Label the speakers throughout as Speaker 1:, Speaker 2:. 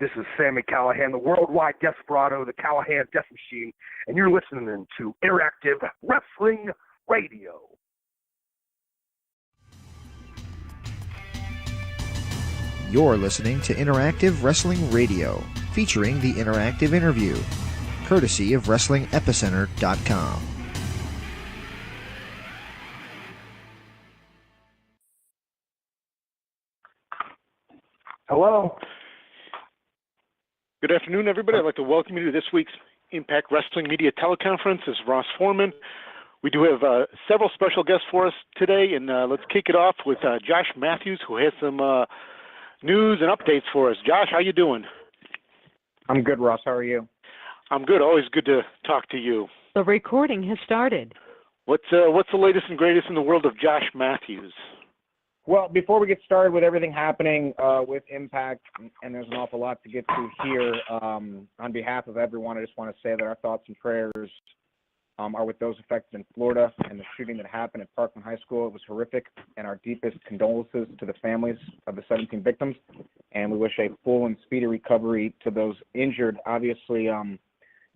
Speaker 1: This is Sami Callihan, the worldwide desperado, the Callihan Death Machine, and you're listening to Interactive Wrestling Radio.
Speaker 2: You're listening to Interactive Wrestling Radio, featuring the Interactive Interview, courtesy of WrestlingEpicenter.com.
Speaker 1: Hello.
Speaker 3: Good afternoon, everybody. I'd like to welcome you to this week's Impact Wrestling Media Teleconference. This is Ross Foreman. We do have several special guests for us today, and let's kick it off with Josh Mathews, who has some news and updates for us. Josh, how you doing?
Speaker 4: I'm good, Ross. How are you?
Speaker 3: I'm good. Always good to talk to you.
Speaker 5: The recording has started.
Speaker 3: What's the latest and greatest in the world of Josh Mathews?
Speaker 4: Well, before we get started with everything happening with Impact, and there's an awful lot to get to here, on behalf of everyone, I just want to say that our thoughts and prayers are with those affected in Florida and the shooting that happened at Parkland High School. It was horrific, and our deepest condolences to the families of the 17 victims, and we wish a full and speedy recovery to those injured. Obviously,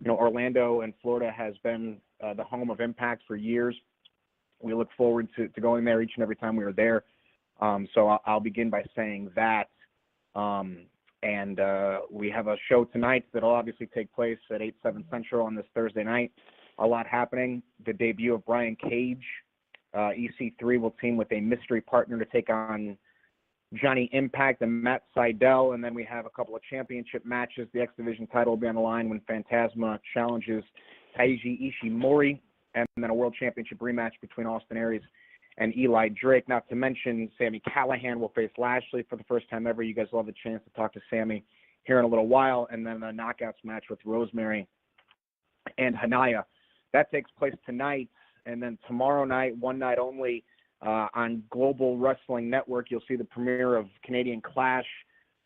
Speaker 4: Orlando and Florida has been the home of Impact for years. We look forward to going there each and every time we are there. So I'll begin by saying that. And we have a show tonight that'll obviously take place at 8/7 Central on this Thursday night. A lot happening. The debut of Brian Cage. EC3 will team with a mystery partner to take on Johnny Impact and Matt Sydal. And then we have a couple of championship matches. The X Division title will be on the line when Phantasma challenges Taiji Ishimori. And then a world championship rematch between Austin Aries and Eli Drake. Not to mention, Sami Callihan will face Lashley for the first time ever. You guys will have the chance to talk to Sami here in a little while. And then a knockouts match with Rosemary and Hanaya. That takes place tonight. And then tomorrow night, one night only, on Global Wrestling Network, you'll see the premiere of Canadian Clash,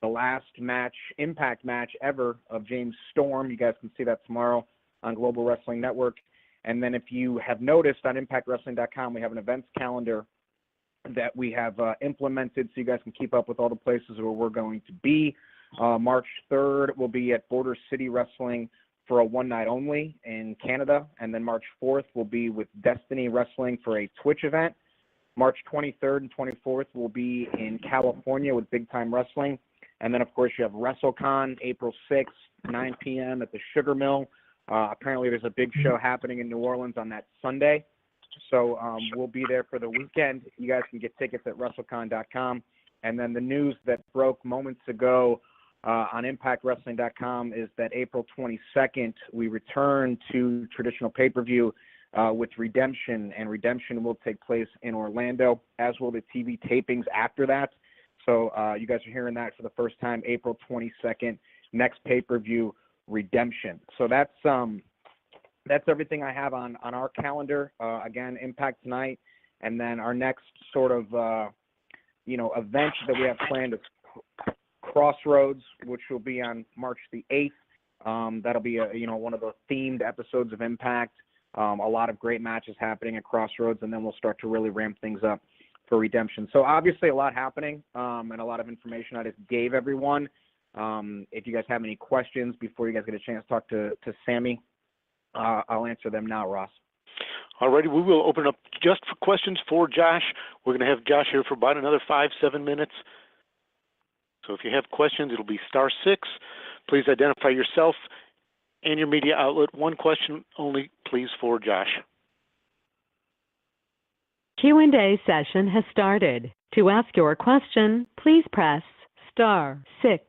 Speaker 4: the last match, Impact match ever of James Storm. You guys can see that tomorrow on Global Wrestling Network. And then if you have noticed on ImpactWrestling.com, we have an events calendar that we have implemented so you guys can keep up with all the places where we're going to be. March 3rd, we'll be at Border City Wrestling for a one-night only in Canada. And then March 4th, we'll be with Destiny Wrestling for a Twitch event. March 23rd and 24th, we'll be in California with Big Time Wrestling. And then, of course, you have WrestleCon, April 6th, 9 p.m. at the Sugar Mill. Apparently there's a big show happening in New Orleans on that Sunday. So we'll be there for the weekend. You guys can get tickets at WrestleCon.com. And then the news that broke moments ago on ImpactWrestling.com is that April 22nd, we return to traditional pay-per-view with Redemption. And Redemption will take place in Orlando, as will the TV tapings after that. So you guys are hearing that for the first time, April 22nd, next pay-per-view, Redemption. So that's everything I have on our calendar. Again, Impact tonight, and then our next sort of event that we have planned is Crossroads, which will be on March the 8th. That'll be one of the themed episodes of Impact. A lot of great matches happening at Crossroads, and then we'll start to really ramp things up for Redemption. So obviously a lot happening, and a lot of information I just gave everyone. If you guys have any questions before you guys get a chance to talk to Sami, I'll answer them now, Ross.
Speaker 3: All righty, we will open up just for questions for Josh. We're going to have Josh here for about another 5-7 minutes. So if you have questions, it'll be *6. Please identify yourself and your media outlet. One question only, please, for Josh.
Speaker 5: Q&A session has started. To ask your question, please press *6.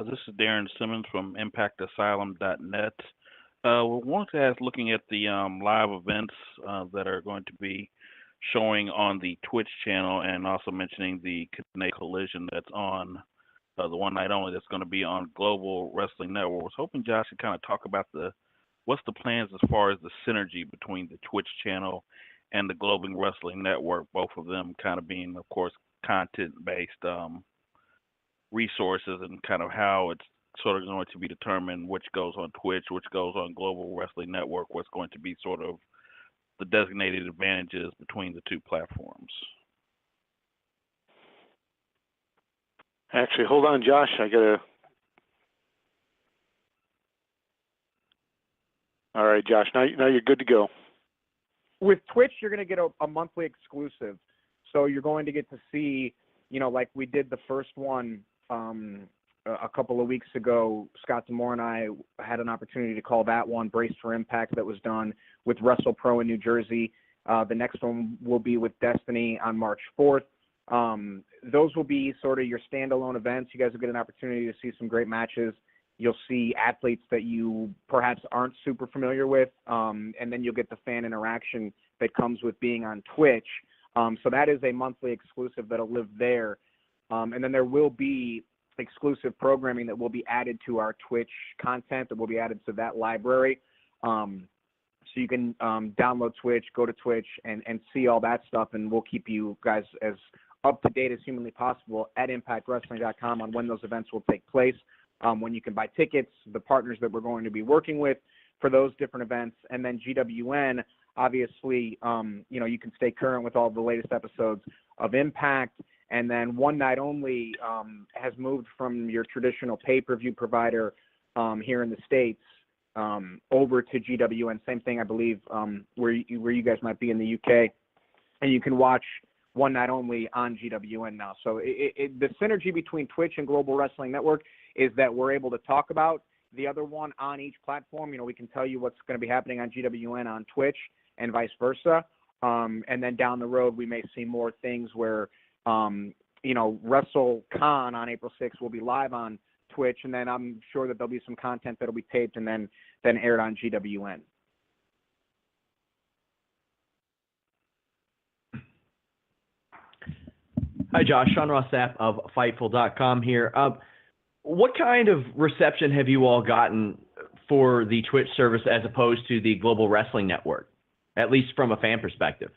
Speaker 6: This is Darren Simmons from ImpactAsylum.net. We wanted to ask, looking at the live events that are going to be showing on the Twitch channel, and also mentioning the Collision that's on the one night only that's going to be on Global Wrestling Network. I was hoping Josh could kind of talk about what's the plans as far as the synergy between the Twitch channel and the Global Wrestling Network, both of them kind of being, of course, content-based resources and kind of how it's sort of going to be determined which goes on Twitch, which goes on Global Wrestling Network, what's going to be sort of the designated advantages between the two platforms.
Speaker 3: Actually, hold on, Josh. All right, Josh. Now you're good to go.
Speaker 4: With Twitch, you're going to get a monthly exclusive. So you're going to get to see, like we did the first one a couple of weeks ago. Scott Demore and I had an opportunity to call that one Braced for Impact, that was done with WrestlePro in New Jersey. The next one will be with Destiny on March 4th. Those will be sort of your standalone events. You guys will get an opportunity to see some great matches. You'll see athletes that you perhaps aren't super familiar with, and then you'll get the fan interaction that comes with being on Twitch. So that is a monthly exclusive that'll live there. And then there will be exclusive programming that will be added to our Twitch content, that will be added to that library. So you can download Twitch, go to Twitch, and see all that stuff, and we'll keep you guys as up to date as humanly possible at ImpactWrestling.com on when those events will take place, when you can buy tickets, the partners that we're going to be working with for those different events. And then GWN, obviously, you can stay current with all the latest episodes of Impact. And then One Night Only has moved from your traditional pay-per-view provider here in the States over to GWN. Same thing, I believe, where you guys might be in the UK. And you can watch One Night Only on GWN now. So the synergy between Twitch and Global Wrestling Network is that we're able to talk about the other one on each platform. We can tell you what's going to be happening on GWN on Twitch and vice versa. And then down the road, we may see more things where, WrestleCon on April 6th will be live on Twitch. And then I'm sure that there'll be some content that'll be taped and then aired on GWN.
Speaker 7: Hi, Josh. Sean Ross Sapp of Fightful.com here. What kind of reception have you all gotten for the Twitch service as opposed to the Global Wrestling Network, at least from a fan perspective?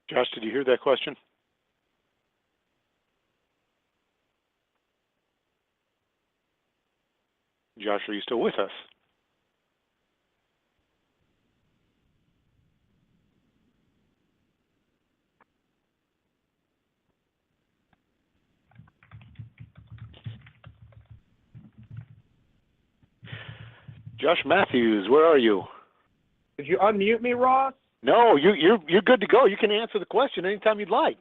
Speaker 3: Josh, did you hear that question? Josh, are you still with us? Josh Mathews, where are you?
Speaker 4: Did you unmute me, Ross?
Speaker 3: No, you're good to go. You can answer the question anytime you'd like.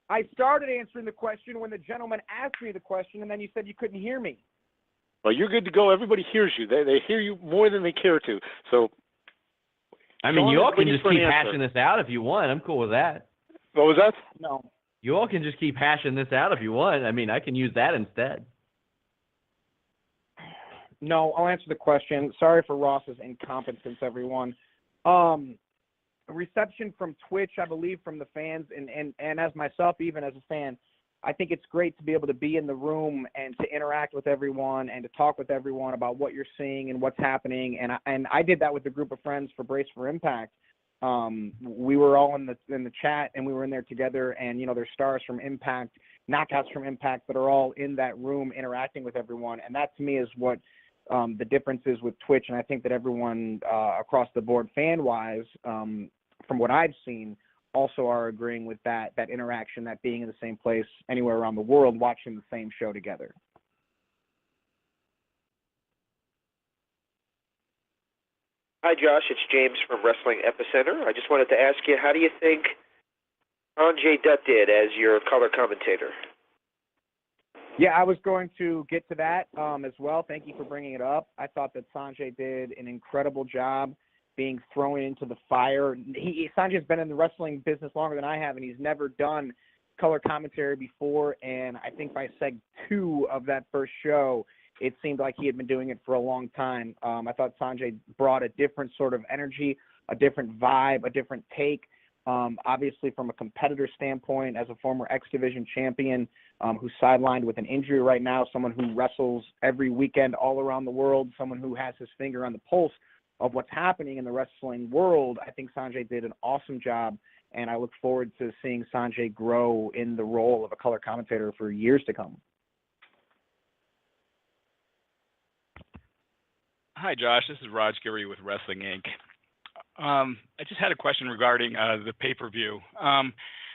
Speaker 4: I started answering the question when the gentleman asked me the question, and then you said you couldn't hear me.
Speaker 3: Well, you're good to go. Everybody hears you. They hear you more than they care to. So,
Speaker 7: I mean, you all can just keep hashing this out if you want. I'm cool with that.
Speaker 3: What was that?
Speaker 4: No.
Speaker 7: You all can just keep hashing this out if you want. I mean, I can use that instead.
Speaker 4: No, I'll answer the question. Sorry for Ross's incompetence, everyone. Reception from Twitch, I believe, from the fans, and as myself, even as a fan, I think it's great to be able to be in the room and to interact with everyone and to talk with everyone about what you're seeing and what's happening. And I did that with a group of friends for Brace for Impact. We were all in the chat, and we were in there together, and there's stars from Impact, knockouts from Impact that are all in that room interacting with everyone. And that to me is what the difference is with Twitch. And I think that everyone across the board, fan-wise, from what I've seen, also are agreeing with that interaction, that being in the same place anywhere around the world, watching the same show together.
Speaker 8: Hi, Josh. It's James from Wrestling Epicenter. I just wanted to ask you, how do you think Sanjay Dutt did as your color commentator?
Speaker 4: Yeah, I was going to get to that as well. Thank you for bringing it up. I thought that Sanjay did an incredible job being thrown into the fire. Sanjay's been in the wrestling business longer than I have, and he's never done color commentary before. And I think by Seg 2 of that first show, it seemed like he had been doing it for a long time. I thought Sanjay brought a different sort of energy, a different vibe, a different take. Obviously, from a competitor standpoint, as a former X Division champion, who's sidelined with an injury right now, someone who wrestles every weekend all around the world, someone who has his finger on the pulse of what's happening in the wrestling world. I think Sanjay did an awesome job, and I look forward to seeing Sanjay grow in the role of a color commentator for years to come.
Speaker 9: Hi, Josh. This is Raj Giri with Wrestling Inc. I just had a question regarding the pay-per-view.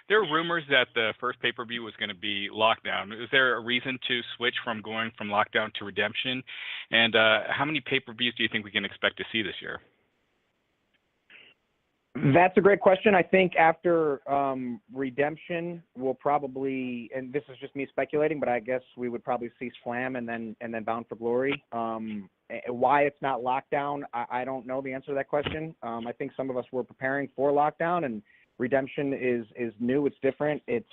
Speaker 9: There are rumors that the first pay-per-view was going to be Lockdown. Is there a reason to switch from going from Lockdown to Redemption? And how many pay-per-views do you think we can expect to see this year?
Speaker 4: That's a great question. I think after Redemption, we'll probably, and this is just me speculating, but I guess we would probably see Slam and then Bound for Glory. Why it's not Lockdown, I don't know the answer to that question. I think some of us were preparing for Lockdown, and Redemption is new. It's different. It's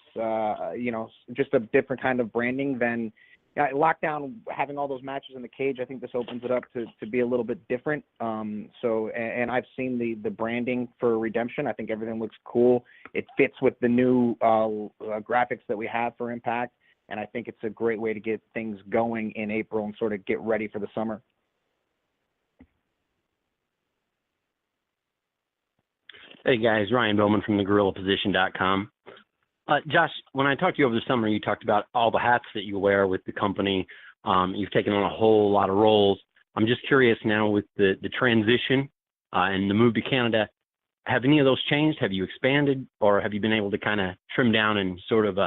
Speaker 4: just a different kind of branding than Lockdown. Having all those matches in the cage, I think this opens it up to be a little bit different. And I've seen the branding for Redemption. I think everything looks cool. It fits with the new graphics that we have for Impact, and I think it's a great way to get things going in April and sort of get ready for the summer.
Speaker 10: Hey guys, Ryan Bowman from thegorillaposition.com. Josh, when I talked to you over the summer, you talked about all the hats that you wear with the company. You've taken on a whole lot of roles. I'm just curious now with the transition and the move to Canada, have any of those changed? Have you expanded, or have you been able to kind of trim down and sort of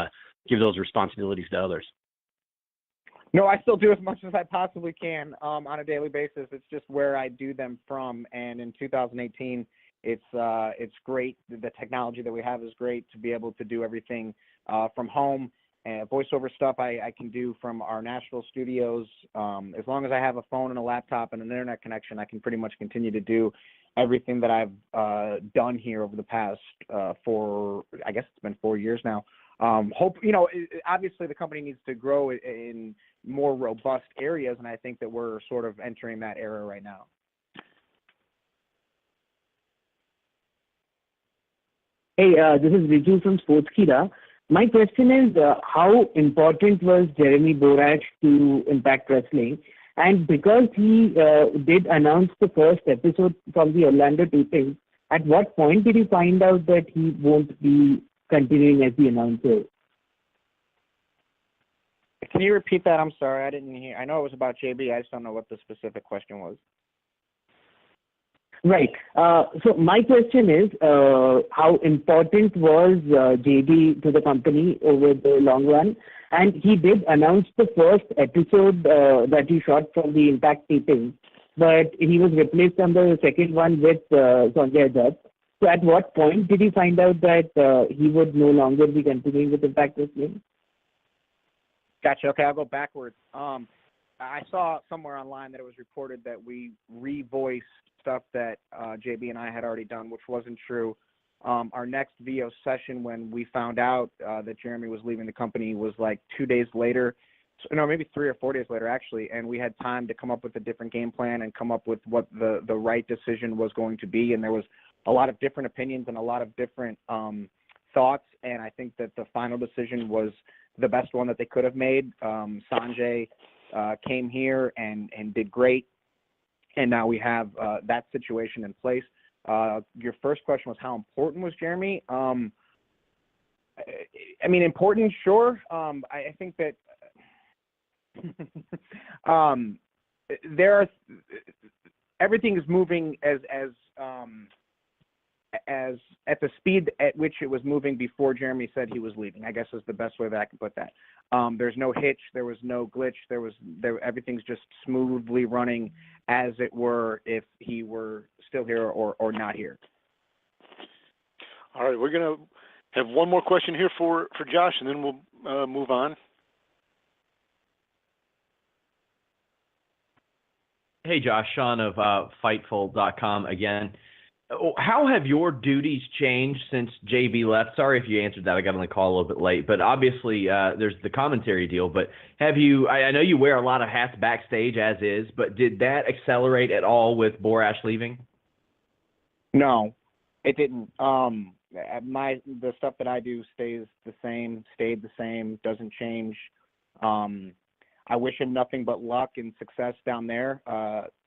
Speaker 10: give those responsibilities to others?
Speaker 4: No, I still do as much as I possibly can on a daily basis. It's just where I do them from. And in 2018, it's great. The technology that we have is great to be able to do everything from home. And voiceover stuff I can do from our Nashville studios. As long as I have a phone and a laptop and an internet connection, I can pretty much continue to do everything that I've done here over the past I guess it's been 4 years now. Obviously the company needs to grow in more robust areas, and I think that we're sort of entering that era right now.
Speaker 11: Hey, this is Viju from Sportskeeda. My question is, how important was Jeremy Borash to Impact Wrestling? And because he did announce the first episode from the Orlando taping, at what point did you find out that he won't be continuing as the announcer?
Speaker 4: Can you repeat that? I'm sorry, I didn't hear. I know it was about JB. I just don't know what the specific question was.
Speaker 11: Right. So my question is, how important was JB to the company over the long run? And he did announce the first episode that he shot from the Impact taping, but he was replaced on the second one with Sanjay Dutt. So at what point did he find out that he would no longer be continuing with Impact Wrestling?
Speaker 4: Gotcha. Okay, I'll go backwards. I saw somewhere online that it was reported that we revoiced stuff that JB and I had already done, which wasn't true. Our next VO session, when we found out that Jeremy was leaving the company, was like 2 days later. No, maybe 3 or 4 days later, actually. And we had time to come up with a different game plan and come up with what the right decision was going to be. And there was a lot of different opinions and a lot of different thoughts. And I think that the final decision was the best one that they could have made. Sanjay came here and did great. And now we have that situation in place. Your first question was how important was Jeremy? I mean, important, sure. I think that everything is moving as at the speed at which it was moving before Jeremy said he was leaving, I guess is the best way that I can put that. There's no hitch, there was no glitch, everything's just smoothly running as it were if he were still here or not here.
Speaker 3: All right, we're going to have one more question here for Josh, and then we'll move on.
Speaker 7: Hey, Josh, Sean of Fightful.com again. How have your duties changed since JB left? Sorry if you answered that. I got on the call a little bit late. But obviously, there's the commentary deal. But have you – I know you wear a lot of hats backstage as is, but did that accelerate at all with Borash leaving?
Speaker 4: No, it didn't. the stuff that I do stayed the same, doesn't change. I wish him nothing but luck and success down there.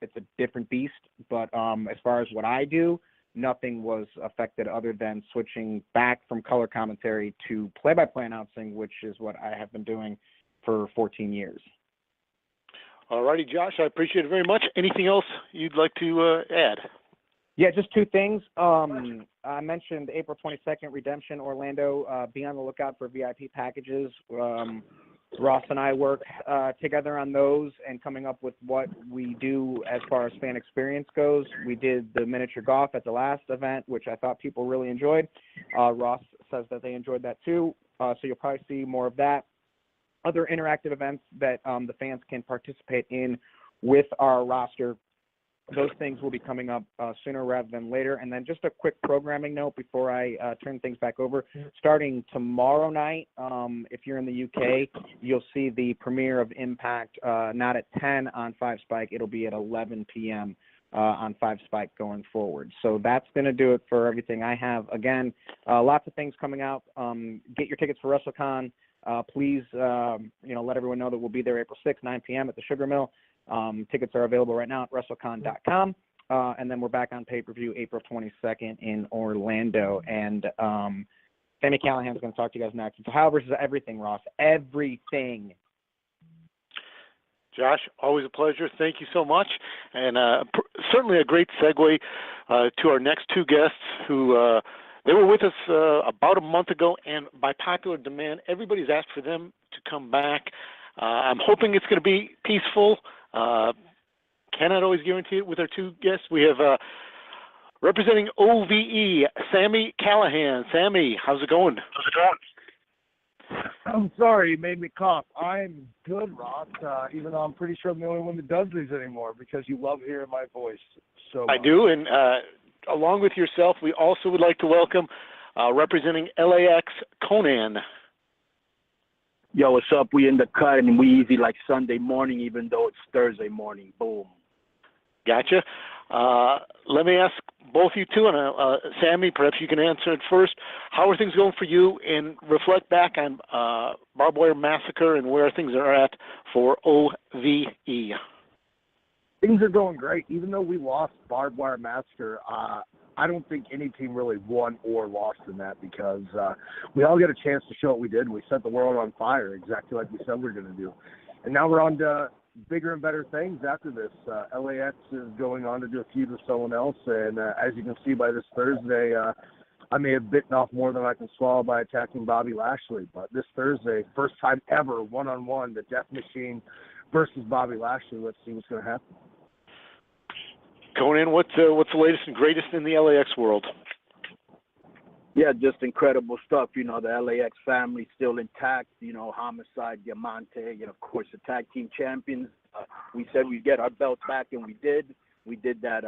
Speaker 4: It's a different beast, but as far as what I do, nothing was affected other than switching back from color commentary to play-by-play announcing, which is what I have been doing for 14 years.
Speaker 3: All righty, Josh, I appreciate it very much. Anything else you'd like to add?
Speaker 4: Yeah, just two things. I mentioned April 22nd, Redemption, Orlando. Be on the lookout for VIP packages. Ross and I work together on those and coming up with what we do as far as fan experience goes. We did the miniature golf at the last event, which I thought people really enjoyed. Ross says that they enjoyed that too, so you'll probably see more of that. Other interactive events that the fans can participate in with our roster. Those things will be coming up sooner rather than later. And then just a quick programming note before I turn things back over. Starting tomorrow night, if you're in the UK, you'll see the premiere of Impact not at 10 on 5 Spike. It'll be at 11 p.m. On 5 Spike going forward. So that's going to do it for everything I have. Again, lots of things coming out. Get your tickets for WrestleCon. Please, let everyone know that we'll be there April 6th, 9 p.m. at the Sugar Mill. Tickets are available right now at WrestleCon.com. And then we're back on pay-per-view April 22nd in Orlando. And Sami Callihan is going to talk to you guys next. It's Ohio versus everything, Ross. Everything.
Speaker 3: Josh, always a pleasure. Thank you so much. And certainly a great segue to our next two guests who they were with us about a month ago, and by popular demand, everybody's asked for them to come back. I'm hoping it's going to be peaceful. Cannot always guarantee it with our two guests. We have representing OVE, Sami Callihan. Sami, how's it going?
Speaker 12: I'm sorry you made me cough. I'm good, Ross, even though I'm pretty sure I'm the only one that does these anymore because you love hearing my voice so much.
Speaker 3: I do, and along with yourself, we also would like to welcome representing LAX, Konnan.
Speaker 13: Yo, what's up? We in the cut and we easy like Sunday morning, even though it's Thursday morning. Boom.
Speaker 3: Gotcha. Let me ask both you two, and Sami, perhaps you can answer it first. How are things going for you? And reflect back on Barbed Wire Massacre and where things are at for OVE.
Speaker 12: Things are going great. Even though we lost Barbed Wire Massacre, I don't think any team really won or lost in that because we all get a chance to show what we did. We set the world on fire, exactly like we said we were going to do. And now we're on to bigger and better things after this. LAX is going on to do a feud with someone else, and as you can see by this Thursday, I may have bitten off more than I can swallow by attacking Bobby Lashley. But this Thursday, first time ever, one-on-one, the Death Machine versus Bobby Lashley. Let's see what's going to happen.
Speaker 3: Konnan, what's the latest and greatest in the LAX world?
Speaker 13: Yeah, just incredible stuff. The LAX family still intact. Homicide, Diamante, and of course the tag team champions. We said we'd get our belts back, and we did. We did that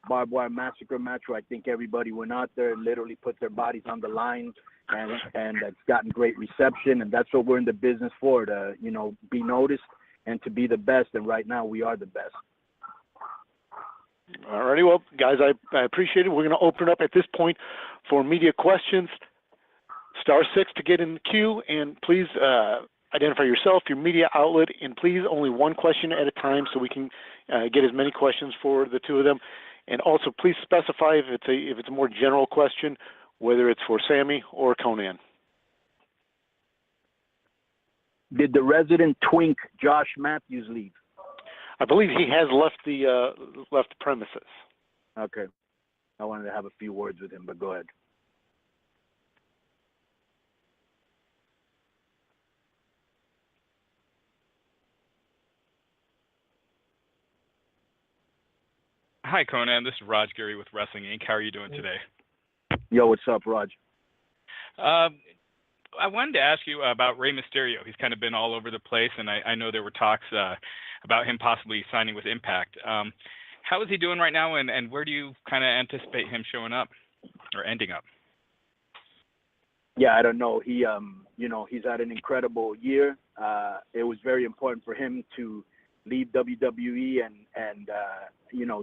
Speaker 13: Barbed Wire Massacre match where I think everybody went out there and literally put their bodies on the line, and it's gotten great reception, and that's what we're in the business for, to be noticed and to be the best, and right now we are the best.
Speaker 3: All righty, well, guys, I appreciate it. We're going to open up at this point for media questions. *6 to get in the queue, and please identify yourself, your media outlet, and please only one question at a time so we can get as many questions for the two of them. And also, please specify if it's a more general question, whether it's for Sami or Konnan.
Speaker 13: Did the resident twink Josh Mathews leave?
Speaker 3: I believe he has left the premises.
Speaker 13: Okay. I wanted to have a few words with him, but go ahead.
Speaker 9: Hi, Konnan. This is Raj Giri with Wrestling Inc. How are you doing today?
Speaker 13: Yo, what's up, Raj?
Speaker 9: I wanted to ask you about Rey Mysterio. He's kind of been all over the place, and I know there were talks about him possibly signing with Impact. How is he doing right now, and where do you kind of anticipate him showing up or ending up?
Speaker 13: Yeah, I don't know. He, he's had an incredible year. It was very important for him to leave WWE and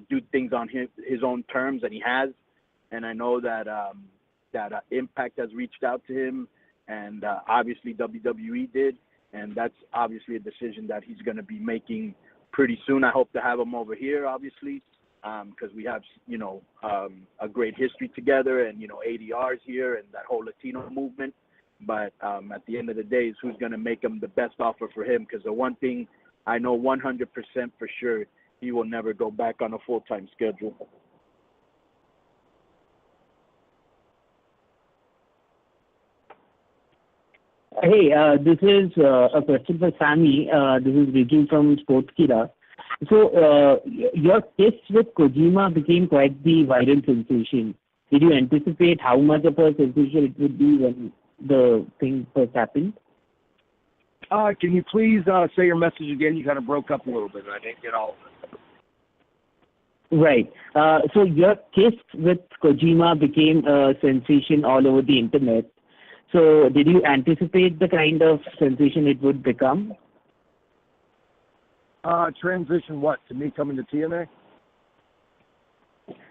Speaker 13: do things on his own terms, and he has. And I know that, that Impact has reached out to him, and obviously WWE did, and that's obviously a decision that he's going to be making pretty soon. I hope to have him over here, obviously, because we have, a great history together, and, ADR's here and that whole Latino movement. But at the end of the day, is who's going to make him the best offer for him, because the one thing I know 100% for sure, he will never go back on a full-time schedule.
Speaker 11: Hey, this is a question for Sami. This is Ricky from Sportskira. So, your kiss with Kojima became quite the viral sensation. Did you anticipate how much of a sensation it would be when the thing first happened?
Speaker 12: Can you please say your message again? You kind of broke up a little bit, and I didn't get all of it.
Speaker 11: Right. So your kiss with Kojima became a sensation all over the internet. So did you anticipate the kind of sensation it would become?
Speaker 12: Transition what? To me coming to TNA?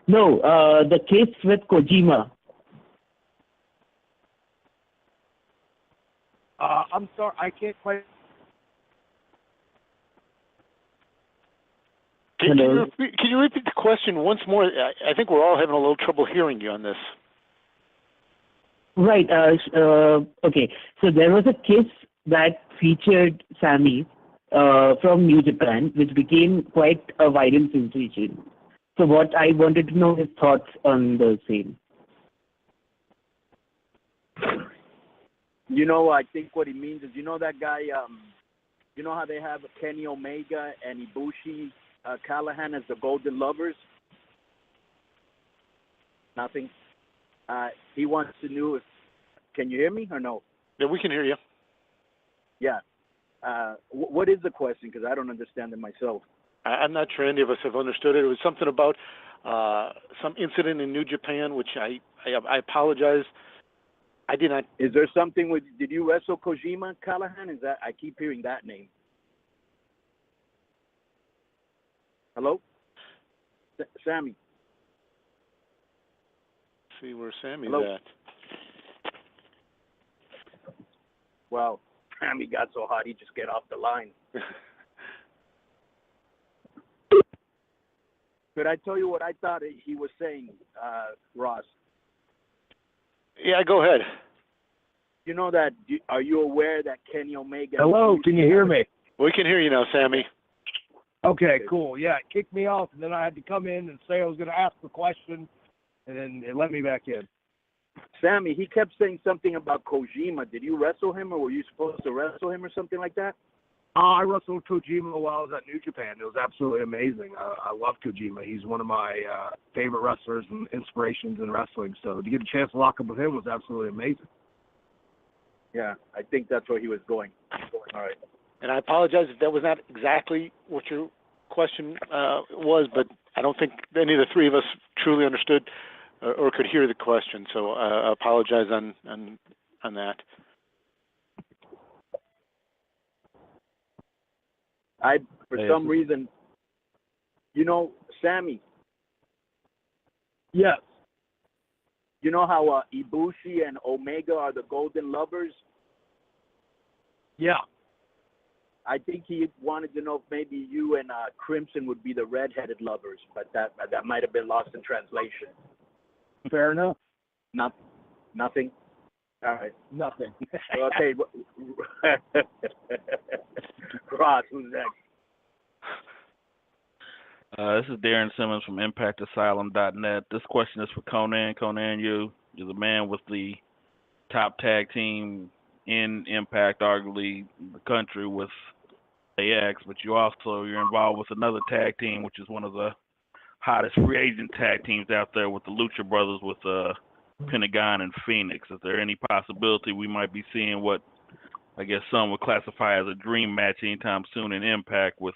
Speaker 11: No, the kiss with Kojima.
Speaker 12: I'm sorry, I can't quite.
Speaker 3: Can you repeat the question once more? I think we're all having a little trouble hearing you on this.
Speaker 11: Right. Okay. So there was a kiss that featured Sami from New Japan, which became quite a viral sensation. So what I wanted to know his thoughts on the same.
Speaker 13: I think what he means is, that guy, how they have Kenny Omega and Ibushi Callihan as the Golden Lovers? Nothing. He wants to know if, can you hear me or no?
Speaker 3: Yeah, we can hear you.
Speaker 13: Yeah. What is the question? Because I don't understand it myself.
Speaker 3: I'm not sure any of us have understood it. It was something about some incident in New Japan, which I apologize. I did not.
Speaker 13: Is there something with? Did you wrestle Kojima Callihan? Is that? I keep hearing that name. Hello, Sami.
Speaker 3: Let's see where Sammy's
Speaker 13: Hello?
Speaker 3: at.
Speaker 13: Well, Sami got so hot he just get off the line. Could I tell you what I thought he was saying, Ross?
Speaker 3: Yeah, go ahead.
Speaker 13: You know that? Are you aware that Kenny Omega?
Speaker 12: Hello, can you hear me?
Speaker 3: We can hear you now, Sami.
Speaker 12: Okay, cool. Yeah, it kicked me off, and then I had to come in and say I was going to ask the question, and then it let me back in.
Speaker 13: Sami, he kept saying something about Kojima. Did you wrestle him, or were you supposed to wrestle him, or something like that?
Speaker 12: I wrestled Kojima while I was at New Japan. It was absolutely amazing. I love Kojima. He's one of my favorite wrestlers and inspirations in wrestling. So to get a chance to lock up with him was absolutely amazing.
Speaker 13: Yeah, I think that's where he was going. All right.
Speaker 3: And I apologize if that was not exactly what your question was, but I don't think any of the three of us truly understood or could hear the question. So I apologize on that. For some reason, Sami.
Speaker 12: Yes.
Speaker 13: You know how Ibushi and Omega are the Golden Lovers?
Speaker 12: Yeah.
Speaker 13: I think he wanted to know if maybe you and Crimson would be the red-headed lovers, but that might have been lost in translation.
Speaker 12: Fair enough.
Speaker 13: Nothing? All right.
Speaker 12: Nothing.
Speaker 13: Okay. Ross, who's next?
Speaker 6: This is Darren Simmons from ImpactAsylum.net. This question is for Konnan. Konnan, you're the man with the top tag team in Impact, arguably the country, with AX, but you're involved with another tag team, which is one of the hottest free agent tag teams out there, with the Lucha Brothers, with Pentagon and Phoenix. Is there any possibility we might be seeing what I guess some would classify as a dream match anytime soon in Impact, with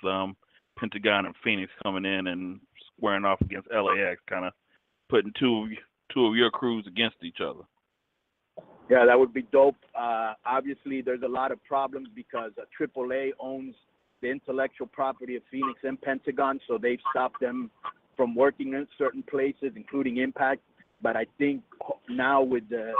Speaker 6: Pentagon and Phoenix coming in and squaring off against LAX, kind of putting two of your crews against each other?
Speaker 13: Yeah, that would be dope. Obviously, there's a lot of problems because AAA owns the intellectual property of Phoenix and Pentagon, so they've stopped them from working in certain places, including Impact. But I think now with the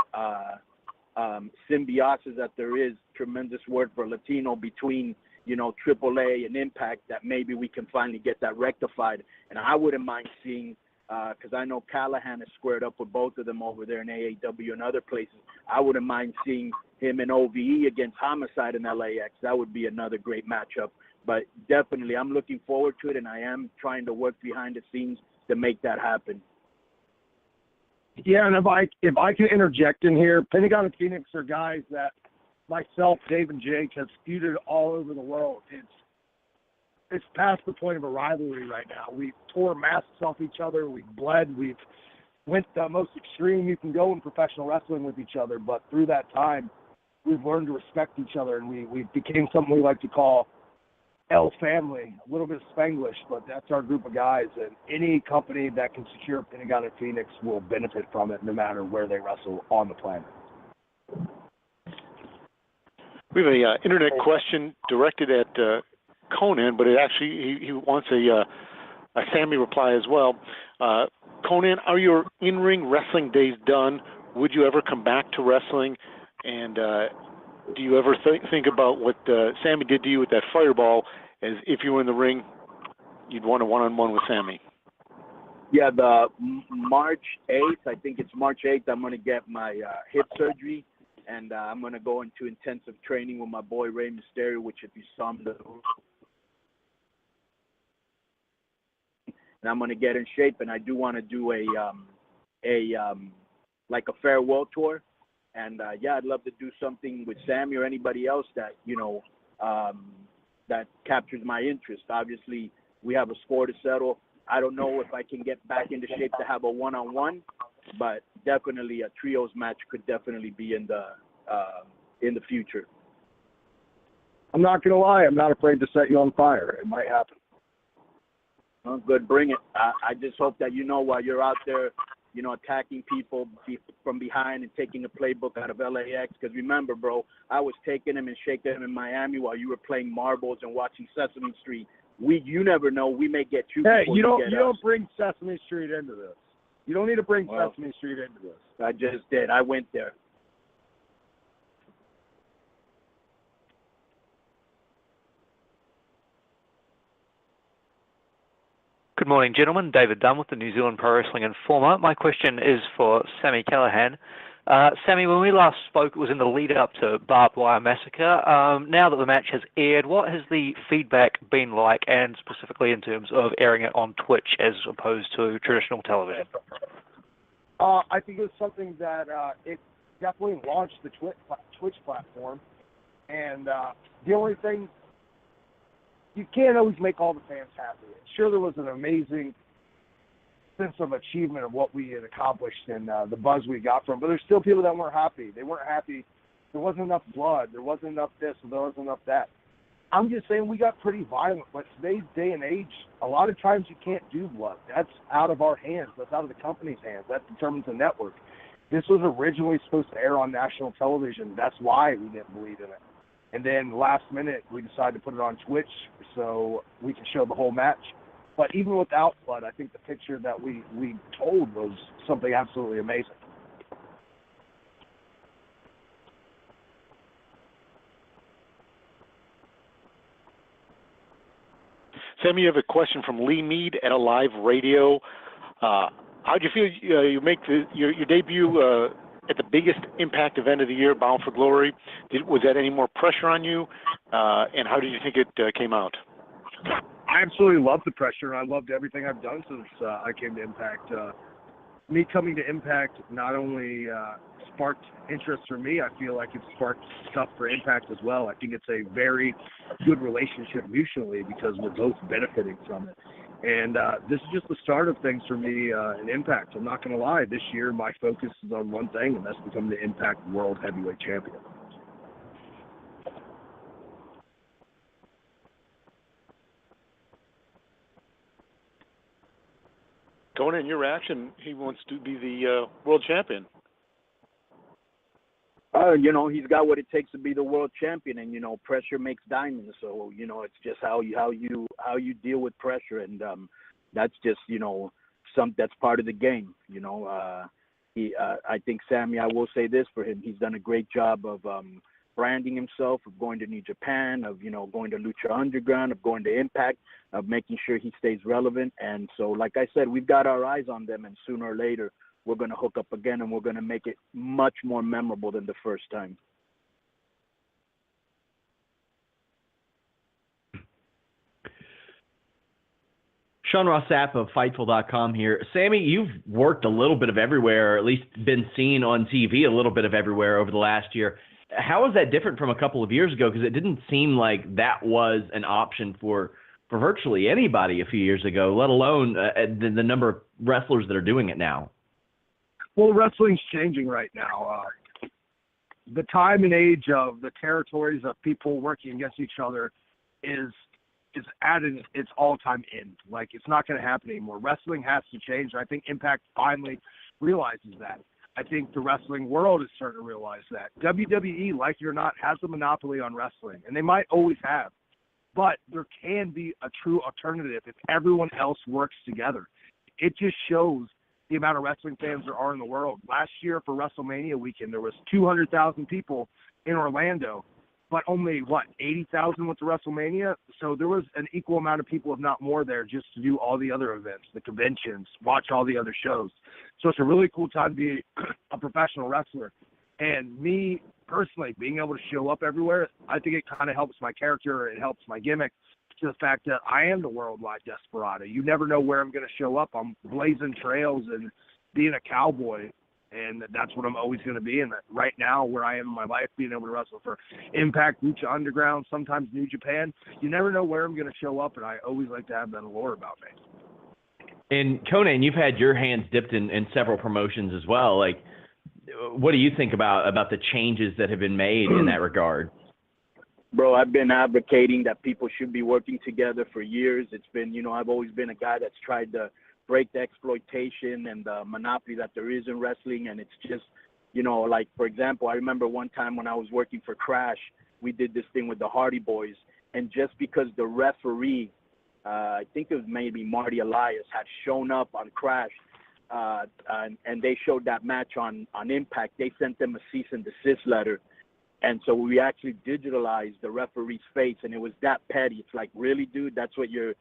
Speaker 13: symbiosis that there is, tremendous word for Latino, between, you know, AAA and Impact, that maybe we can finally get that rectified. And I wouldn't mind seeing, because I know Callihan has squared up with both of them over there in AAW and other places. I wouldn't mind seeing him in OVE against Homicide in LAX. That would be another great matchup. But definitely, I'm looking forward to it, and I am trying to work behind the scenes to make that happen.
Speaker 12: Yeah, and if I can interject in here, Pentagon and Phoenix are guys that myself, Dave, and Jake has feuded all over the world. It's past the point of a rivalry right now. We tore masks off each other. We've bled. We've went the most extreme you can go in professional wrestling with each other. But through that time, we've learned to respect each other, and we became something we like to call L family, a little bit of Spanglish, but that's our group of guys. And any company that can secure Pentagon and Phoenix will benefit from it, no matter where they wrestle on the planet.
Speaker 3: We have a internet question directed at Konnan, but it actually he wants a Sami reply as well. Konnan, are your in-ring wrestling days done? Would you ever come back to wrestling? And do you ever think about what Sami did to you with that fireball, as if you were in the ring, you'd want a one-on-one with Sami?
Speaker 13: Yeah, the March 8th, I think it's March 8th, I'm going to get my hip surgery, and I'm going to go into intensive training with my boy Rey Mysterio, which if you saw him, and I'm going to get in shape, and I do want to do like a farewell tour. And yeah, I'd love to do something with Sami or anybody else that, you know, that captures my interest. Obviously, we have a score to settle. I don't know if I can get back into shape to have a one-on-one, but definitely a trios match could definitely be in the future.
Speaker 12: I'm not going to lie. I'm not afraid to set you on fire. It might happen.
Speaker 13: Oh, good. Bring it. I just hope that, you know, while you're out there, you know, attacking people from behind and taking a playbook out of LAX. Because remember, bro, I was taking him and shaking him in Miami while you were playing marbles and watching Sesame Street. You never know. We may get you.
Speaker 12: Hey, you don't bring Sesame Street into this. You don't need to bring Sesame Street into this.
Speaker 13: I just did. I went there.
Speaker 14: Good morning, gentlemen. David Dunn with the New Zealand Pro Wrestling Informer. My question is for Sami Callihan. Sami, when we last spoke, it was in the lead-up to Barbed Wire Massacre. Now that the match has aired, what has the feedback been like, and specifically in terms of airing it on Twitch as opposed to traditional television?
Speaker 12: I think it was something that it definitely launched the Twitch platform. And the only thing, you can't always make all the fans happy. Sure, there was an amazing sense of achievement of what we had accomplished and the buzz we got from it, but there's still people that weren't happy. They weren't happy. There wasn't enough blood. There wasn't enough this, or there wasn't enough that. I'm just saying we got pretty violent, but today's day and age, a lot of times you can't do blood. That's out of our hands. That's out of the company's hands. That determines the network. This was originally supposed to air on national television. That's why we didn't believe in it. And then last minute, we decided to put it on Twitch so we can show the whole match. But even without blood, I think the picture that we told was something absolutely amazing.
Speaker 3: Sami, you have a question from Lee Mead at Alive Radio. How do you feel you make your debut at the biggest Impact event of the year, Bound for Glory? Was that any more pressure on you? And how did you think it came out?
Speaker 12: I absolutely loved the pressure. I loved everything I've done since I came to Impact. Me coming to Impact not only sparked interest for me, I feel like it sparked stuff for Impact as well. I think it's a very good relationship mutually because we're both benefiting from it. And this is just the start of things for me in Impact. I'm not going to lie. This year, my focus is on one thing, and that's becoming the Impact World Heavyweight Champion.
Speaker 3: Konnan, your reaction, he wants to be the world champion.
Speaker 13: You know, he's got what it takes to be the world champion, and you know, pressure makes diamonds. So you know, it's just how you deal with pressure, and that's just, you know, that's part of the game. You know, I think Sami, I will say this for him, he's done a great job of branding himself, of going to New Japan, of, going to Lucha Underground, of going to Impact, of making sure he stays relevant. And so, like I said, we've got our eyes on them, and sooner or later, we're going to hook up again, and we're going to make it much more memorable than the first time.
Speaker 7: Sean Ross Sapp of Fightful.com here. Sami, you've worked a little bit of everywhere, or at least been seen on TV a little bit of everywhere over the last year. How is that different from a couple of years ago? Because it didn't seem like that was an option for virtually anybody a few years ago, let alone the number of wrestlers that are doing it now.
Speaker 12: Well, wrestling's changing right now. The time and age of the territories of people working against each other is at its all-time end. Like, it's not going to happen anymore. Wrestling has to change. I think Impact finally realizes that. I think the wrestling world is starting to realize that. WWE, like it or not, has a monopoly on wrestling, and they might always have. But there can be a true alternative if everyone else works together. It just shows the amount of wrestling fans there are in the world. Last year for WrestleMania weekend, there was 200,000 people in Orlando, but only, 80,000 went to WrestleMania? So there was an equal amount of people, if not more, there just to do all the other events, the conventions, watch all the other shows. So it's a really cool time to be a professional wrestler. And me, personally, being able to show up everywhere, I think it kind of helps my character. It helps my gimmick to the fact that I am the worldwide desperado. You never know where I'm going to show up. I'm blazing trails and being a cowboy. And that's what I'm always going to be. And right now, where I am in my life, being able to wrestle for Impact, Lucha Underground, sometimes New Japan, you never know where I'm going to show up, and I always like to have that allure about me.
Speaker 7: And Konnan, you've had your hands dipped in several promotions as well. Like, what do you think about the changes that have been made in that regard?
Speaker 13: Bro, I've been advocating that people should be working together for years. It's been, I've always been a guy that's tried to break the exploitation and the monopoly that there is in wrestling. And it's just, like, for example, I remember one time when I was working for Crash, we did this thing with the Hardy Boys. And just because the referee, I think it was maybe Marty Elias, had shown up on Crash, and they showed that match on Impact, they sent them a cease and desist letter. And so we actually digitalized the referee's face, and it was that petty. It's like, really, dude, that's what you're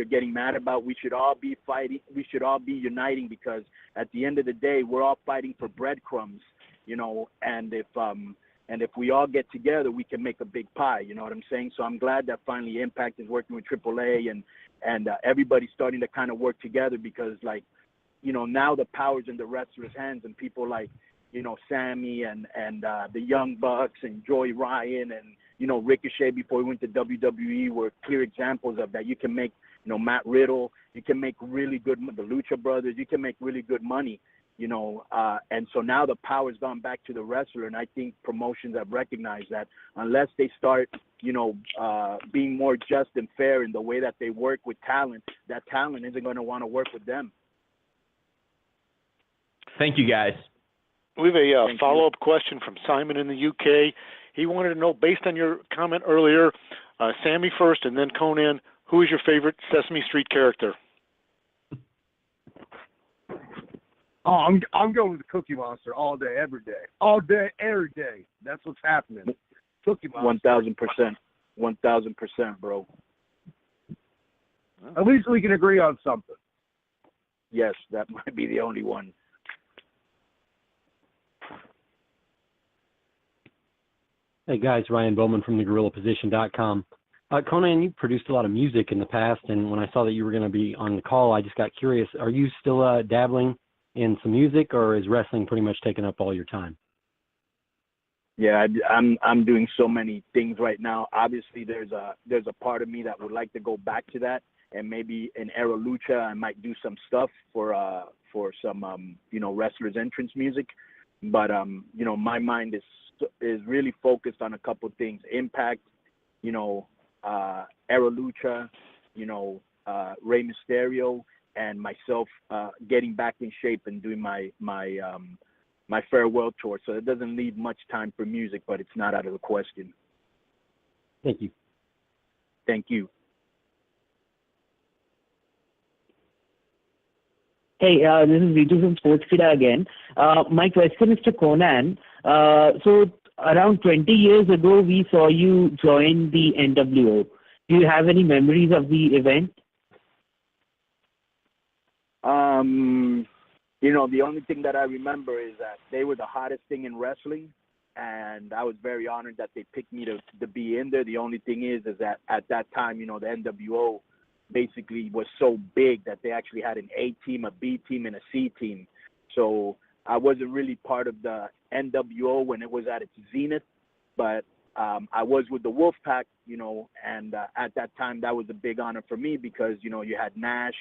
Speaker 13: getting mad about? We should all be fighting. We should all be uniting, because at the end of the day, we're all fighting for breadcrumbs, and if we all get together, we can make a big pie. You know what I'm saying? So I'm glad that finally Impact is working with AAA and everybody's starting to kind of work together, because, like, now the power's in the wrestlers' hands, and people like, Sami and the Young Bucks and Joey Ryan and, Ricochet before he went to WWE were clear examples of that. You can make, Matt Riddle, you can make really good, the Lucha Brothers, you can make really good money, and so now the power's gone back to the wrestler, and I think promotions have recognized that unless they start, being more just and fair in the way that they work with talent, that talent isn't going to want to work with them.
Speaker 7: Thank you, guys.
Speaker 3: We have a follow-up question from Simon in the UK. He wanted to know, based on your comment earlier, Sami first and then Konnan, who is your favorite Sesame Street character?
Speaker 12: Oh, I'm going with the Cookie Monster all day, every day. All day, every day. That's what's happening. Cookie Monster.
Speaker 13: 1,000%. 1,000%, bro.
Speaker 12: At least we can agree on something.
Speaker 13: Yes, that might be the only one.
Speaker 10: Hey guys, Ryan Bowman from thegorillaposition.com. Konnan, you produced a lot of music in the past, and when I saw that you were going to be on the call, I just got curious. Are you still dabbling in some music, or is wrestling pretty much taking up all your time?
Speaker 13: Yeah, I'm doing so many things right now. Obviously, there's a part of me that would like to go back to that, and maybe in Era Lucha, I might do some stuff for some wrestlers entrance music. But my mind is really focused on a couple of things: Impact, Era Lucha, Rey Mysterio, and myself getting back in shape and doing my farewell tour. So it doesn't leave much time for music, but it's not out of the question.
Speaker 10: Thank you.
Speaker 13: Thank you.
Speaker 11: Hey, this is Vitu from Sportskeeda again. My question is to Konnan. So around 20 years ago, we saw you join the NWO. Do you have any memories of the event?
Speaker 13: The only thing that I remember is that they were the hottest thing in wrestling, and I was very honored that they picked me to be in there. The only thing is that at that time, the NWO basically was so big that they actually had an A team, a B team, and a C team. So I wasn't really part of the NWO when it was at its zenith, but I was with the Wolfpack, and at that time that was a big honor for me because, you had Nash,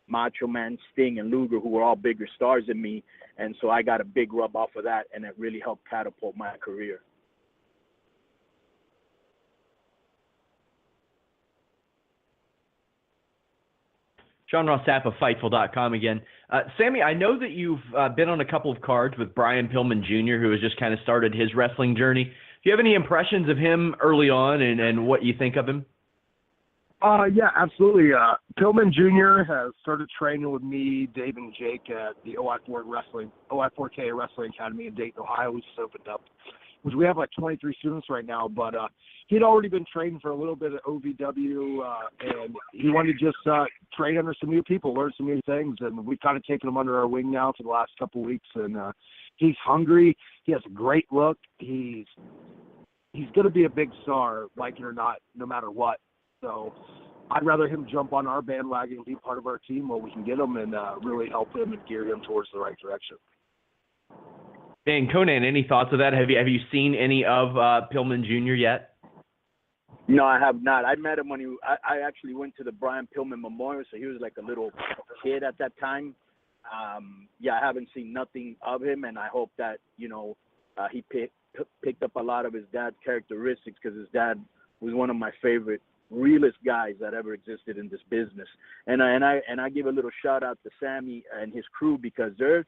Speaker 13: Macho Man, Sting, and Luger, who were all bigger stars than me, and so I got a big rub off of that, and it really helped catapult my career.
Speaker 7: Sean Ross Sapp of Fightful.com again. Sami, I know that you've been on a couple of cards with Brian Pillman Jr., who has just kind of started his wrestling journey. Do you have any impressions of him early on and what you think of him?
Speaker 12: Yeah, absolutely. Pillman Jr. has started training with me, Dave, and Jake at the OI4K Wrestling Academy in Dayton, Ohio, which just opened up, which we have like 23 students right now, but he'd already been training for a little bit at OVW, and he wanted to just train under some new people, learn some new things, and we've kind of taken him under our wing now for the last couple of weeks, and he's hungry. He has a great look. He's going to be a big star, like it or not, no matter what. So I'd rather him jump on our bandwagon and be part of our team while we can get him and really help him and gear him towards the right direction.
Speaker 7: And Konnan, any thoughts of that? Have you seen any of Pillman Jr. yet?
Speaker 13: No, I have not. I met him when I actually went to the Brian Pillman Memorial, so he was like a little kid at that time. I haven't seen nothing of him, and I hope that, he picked up a lot of his dad's characteristics because his dad was one of my favorite realest guys that ever existed in this business. And I give a little shout out to Sami and his crew because they're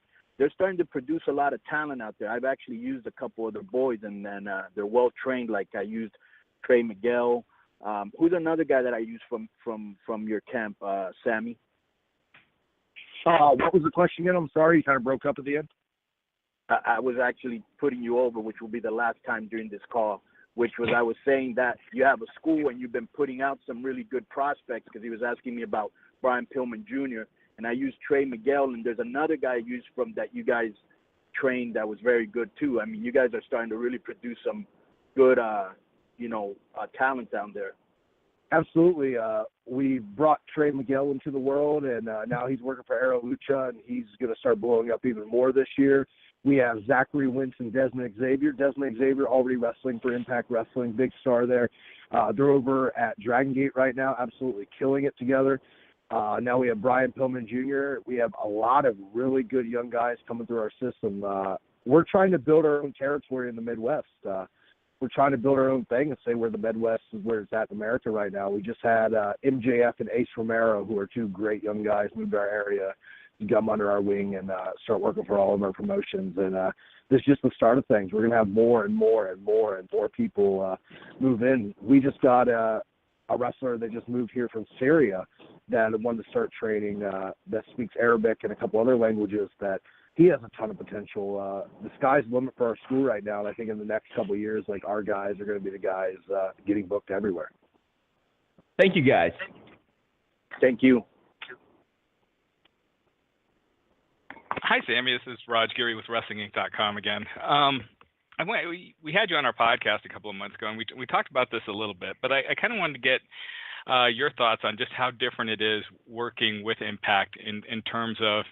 Speaker 13: starting to produce a lot of talent out there. I've actually used a couple of their boys, and they're well trained. Like I used Trey Miguel. Who's another guy that I used from your camp, Sami?
Speaker 12: What was the question again? I'm sorry, you kind of broke up at the end.
Speaker 13: I was actually putting you over, which will be the last time during this call, which was I was saying that you have a school and you've been putting out some really good prospects because he was asking me about Brian Pillman Jr., and I used Trey Miguel, and there's another guy I used from that you guys trained that was very good too. I mean, you guys are starting to really produce some good, talent down there.
Speaker 12: Absolutely. We brought Trey Miguel into the world, and now he's working for Aero Lucha, and he's going to start blowing up even more this year. We have Zachary Wentz and Desmond Xavier. Desmond Xavier already wrestling for Impact Wrestling, big star there. They're over at Dragon Gate right now, absolutely killing it together. Now we have Brian Pillman Jr. We have a lot of really good young guys coming through our system. We're trying to build our own territory in the Midwest. We're trying to build our own thing and say where the Midwest is where it's at in America right now. We just had MJF and Ace Romero, who are two great young guys, move to our area, come under our wing and start working for all of our promotions. And this is just the start of things. We're going to have more and more and more and more people move in. We just got a wrestler that just moved here from Syria that wanted to start training that speaks Arabic and a couple other languages that he has a ton of potential. The sky's the limit for our school right now, and I think in the next couple of years, like, our guys are going to be the guys getting booked everywhere.
Speaker 7: Thank you, guys.
Speaker 13: Thank you.
Speaker 9: Hi, Sami. This is Raj Giri with WrestlingInc.com again. We had you on our podcast a couple of months ago, and we talked about this a little bit, but I kind of wanted to get your thoughts on just how different it is working with Impact in terms of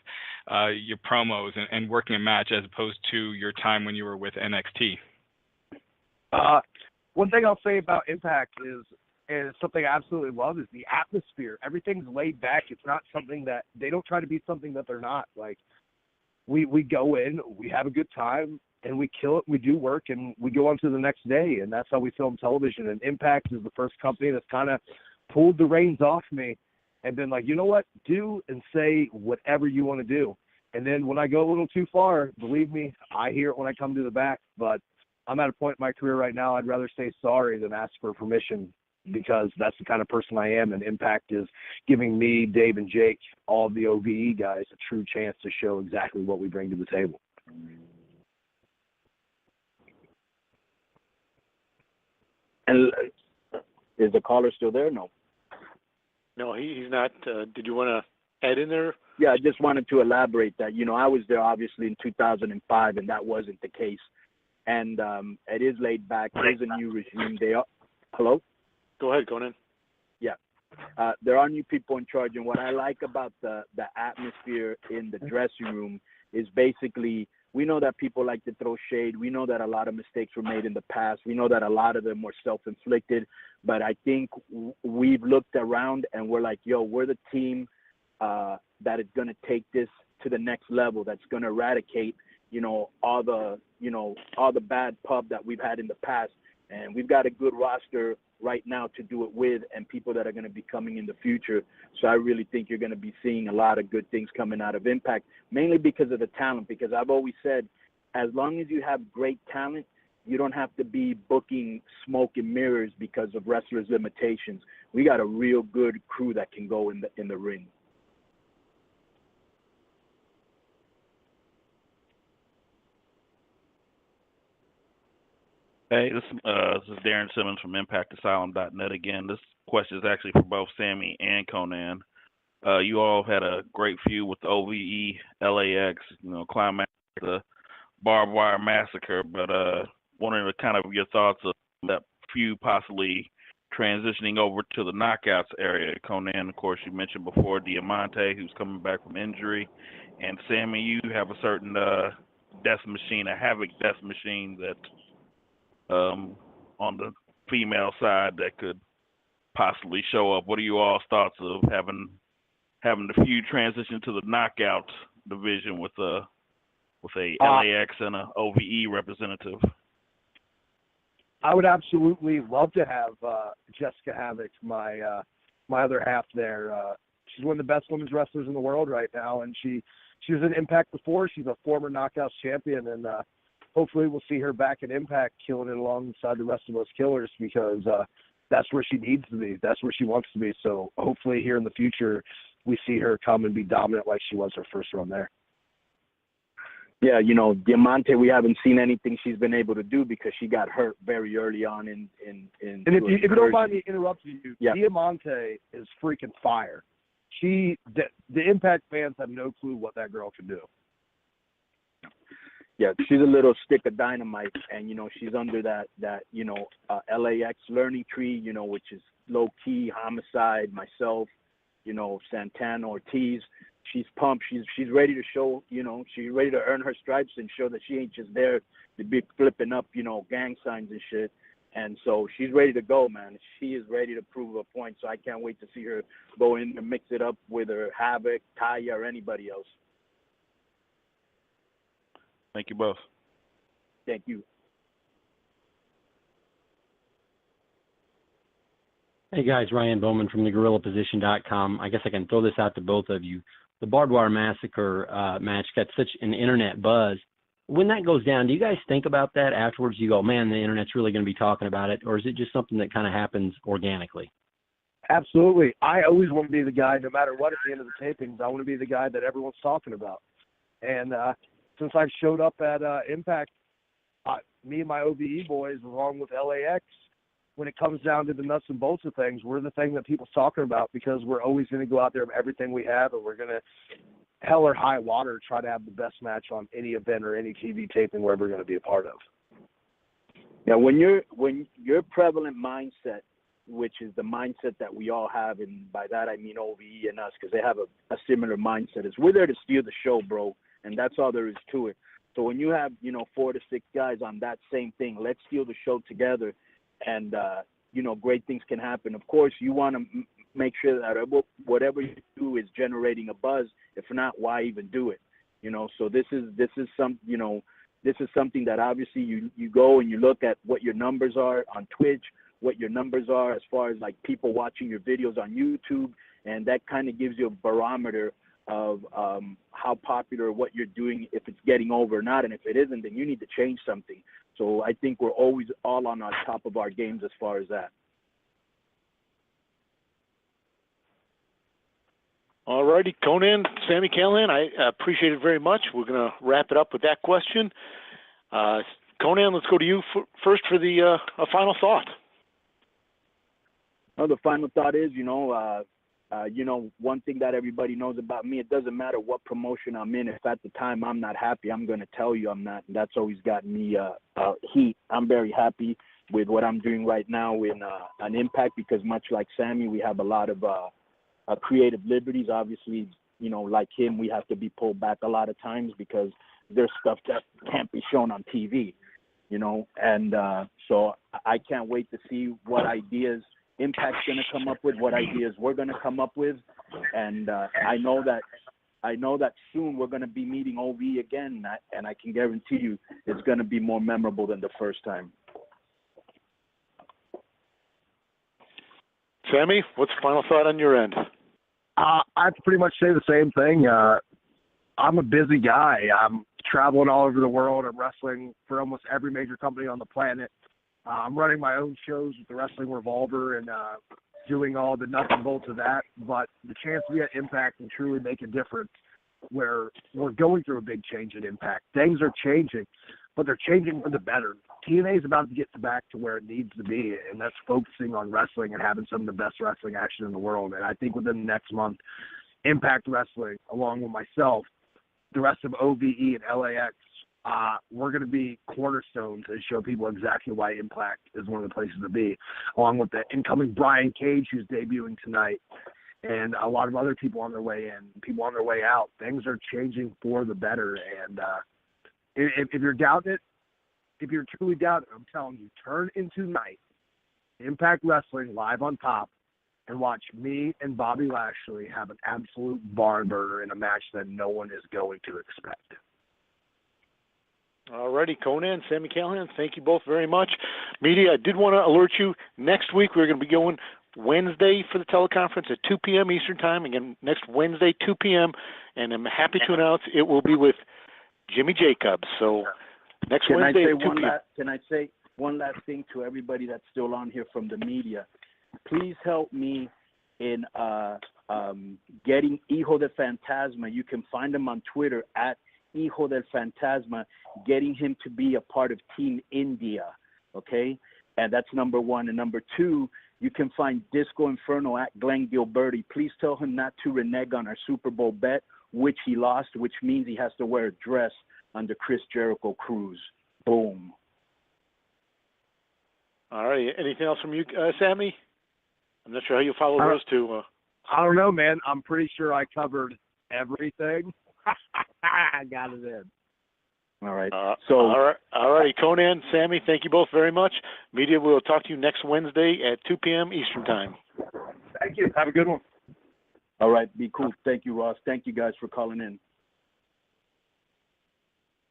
Speaker 9: your promos and working a match as opposed to your time when you were with NXT.
Speaker 12: One thing I'll say about Impact is, and something I absolutely love, is the atmosphere. Everything's laid back. It's not something that they don't try to be something that they're not. Like, we go in, we have a good time, and we kill it. We do work, and we go on to the next day, and that's how we film television. And Impact is the first company that's kind of pulled the reins off me and been like, you know what, do and say whatever you want to do. And then when I go a little too far, believe me, I hear it when I come to the back. But I'm at a point in my career right now, I'd rather say sorry than ask for permission because that's the kind of person I am, and Impact is giving me, Dave, and Jake, all of the OVE guys, a true chance to show exactly what we bring to the table.
Speaker 13: And is the caller still there? No.
Speaker 3: No, he's not. Did you want to add in there?
Speaker 13: Yeah, I just wanted to elaborate that, I was there obviously in 2005, and that wasn't the case. And it is laid back. There's a new regime. Hello?
Speaker 3: Go ahead, Konnan.
Speaker 13: Yeah. There are new people in charge, and what I like about the atmosphere in the dressing room is basically, we know that people like to throw shade. We know that a lot of mistakes were made in the past. We know that a lot of them were self-inflicted. But I think we've looked around and we're like, yo, we're the team that is going to take this to the next level, that's going to eradicate, all the bad pub that we've had in the past. And we've got a good roster right now to do it with, and people that are going to be coming in the future. So I really think you're going to be seeing a lot of good things coming out of Impact, mainly because of the talent. Because I've always said, as long as you have great talent, you don't have to be booking smoke and mirrors because of wrestlers' limitations. We got a real good crew that can go in the ring.
Speaker 6: Hey, this is Darren Simmons from ImpactAsylum.net again. This question is actually for both Sami and Konnan. You all had a great feud with the OVE, LAX, climax, the barbed wire massacre, but wondering kind of your thoughts of that feud possibly transitioning over to the knockouts area. Konnan, of course, you mentioned before Diamante, who's coming back from injury, and Sami, you have a certain death machine, a Havoc death machine that on the female side that could possibly show up. What are you all's thoughts of having the feud transition to the knockout division with a LAX and a OVE representative?
Speaker 12: I would absolutely love to have Jessica Havoc, my other half there. She's one of the best women's wrestlers in the world right now, and she was in Impact before. She's a former Knockouts champion, and hopefully we'll see her back at Impact killing it alongside the rest of us killers, because that's where she needs to be. That's where she wants to be. So hopefully here in the future we see her come and be dominant like she was her first run there.
Speaker 13: Yeah, Diamante, we haven't seen anything she's been able to do because she got hurt very early on in
Speaker 12: And if you don't mind me interrupting you,
Speaker 13: yeah.
Speaker 12: Diamante is freaking fire. The Impact fans have no clue what that girl can do.
Speaker 13: Yeah, she's a little stick of dynamite, and she's under that LAX learning tree, which is low key, Homicide, myself, Santana, Ortiz. She's pumped. She's ready to show, she's ready to earn her stripes and show that she ain't just there to be flipping up, gang signs and shit. And so she's ready to go, man. She is ready to prove a point. So I can't wait to see her go in and mix it up with her Havoc, Taya, or anybody else.
Speaker 6: Thank you both.
Speaker 13: Thank you.
Speaker 10: Hey guys, Ryan Bowman from thegorillaposition.com. I guess I can throw this out to both of you. The Barbed Wire Massacre match got such an internet buzz. When that goes down, do you guys think about that afterwards? You go, man, the internet's really going to be talking about it, or is it just something that kind of happens organically?
Speaker 12: Absolutely. I always want to be the guy, no matter what, at the end of the tapings, I want to be the guy that everyone's talking about. And since I've showed up at Impact, me and my OVE boys, along with LAX, when it comes down to the nuts and bolts of things, we're the thing that people's talking about, because we're always going to go out there with everything we have, and we're going to, hell or high water, try to have the best match on any event or any TV taping we're ever going to be a part of.
Speaker 13: Yeah, when your prevalent mindset, which is the mindset that we all have, and by that I mean OVE and us, because they have a similar mindset, is we're there to steal the show, bro, and that's all there is to it. So when you have 4 to 6 guys on that same thing, let's steal the show together, and great things can happen. Of course, you want to make sure that whatever you do is generating a buzz. If not, why even do it? So this is something that obviously you go and you look at what your numbers are on Twitch, what your numbers are as far as like people watching your videos on YouTube, and that kind of gives you a barometer of how popular what you're doing, if it's getting over or not, and if it isn't, then you need to change something. So I think we're always all on our top of our games as far as that.
Speaker 3: All righty, Konnan, Sami Callihan, I appreciate it very much. We're going to wrap it up with that question. Konnan, let's go to you first for the a final thought.
Speaker 13: Well, the final thought is, one thing that everybody knows about me, it doesn't matter what promotion I'm in. If at the time I'm not happy, I'm going to tell you I'm not. And that's always gotten me heat. I'm very happy with what I'm doing right now in an Impact because much like Sami, we have a lot of creative liberties. Obviously, like him, we have to be pulled back a lot of times because there's stuff that can't be shown on TV, and so I can't wait to see what ideas Impact's going to come up with, what ideas we're going to come up with, and I know that soon we're going to be meeting OV again, and I can guarantee you it's going to be more memorable than the first time.
Speaker 3: Sami, what's the final thought on your end?
Speaker 12: I have to pretty much say the same thing. I'm a busy guy. I'm traveling all over the world. I'm wrestling for almost every major company on the planet. I'm running my own shows with the Wrestling Revolver and doing all the nuts and bolts of that. But the chance to be at Impact and truly make a difference where we're going through a big change at Impact. Things are changing, but they're changing for the better. TNA is about to get back to where it needs to be, and that's focusing on wrestling and having some of the best wrestling action in the world. And I think within the next month, Impact Wrestling, along with myself, the rest of OVE and LAX, we're going to be cornerstones and show people exactly why Impact is one of the places to be, along with the incoming Brian Cage, who's debuting tonight, and a lot of other people on their way in, people on their way out. Things are changing for the better, and if you're doubting it, if you're truly doubting it, I'm telling you, turn into night, Impact Wrestling live on top, and watch me and Bobby Lashley have an absolute barn burner in a match that no one is going to expect.
Speaker 3: All righty, Konnan, Sami Callihan, thank you both very much. Media, I did want to alert you, next week we're going to be going Wednesday for the teleconference at 2 p.m. Eastern Time. Again, next Wednesday, 2 p.m., and I'm happy to announce it will be with Jimmy Jacobs. So next Wednesday at 2 p.m.
Speaker 13: Can I say one last thing to everybody that's still on here from the media? Please help me in getting Hijo del Fantasma. You can find him on Twitter at Hijo del Fantasma, getting him to be a part of Team India, okay? And that's number one. And number two, you can find Disco Inferno at Glenn Gilberti. Please tell him not to renege on our Super Bowl bet, which he lost, which means he has to wear a dress under Chris Jericho Cruz. Boom.
Speaker 3: All right. Anything else from you, Sami? I'm not sure how you follow those two.
Speaker 12: I don't know, man. I'm pretty sure I covered everything. I got it in.
Speaker 13: All right.
Speaker 3: All right, Konnan, Sami, thank you both very much. Media, we'll talk to you next Wednesday at 2 p.m. Eastern Time.
Speaker 12: Thank you. Have a good one.
Speaker 13: All right. Be cool. Thank you, Ross. Thank you guys for calling in.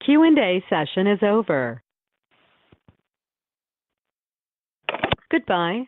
Speaker 5: Q&A session is over. Goodbye.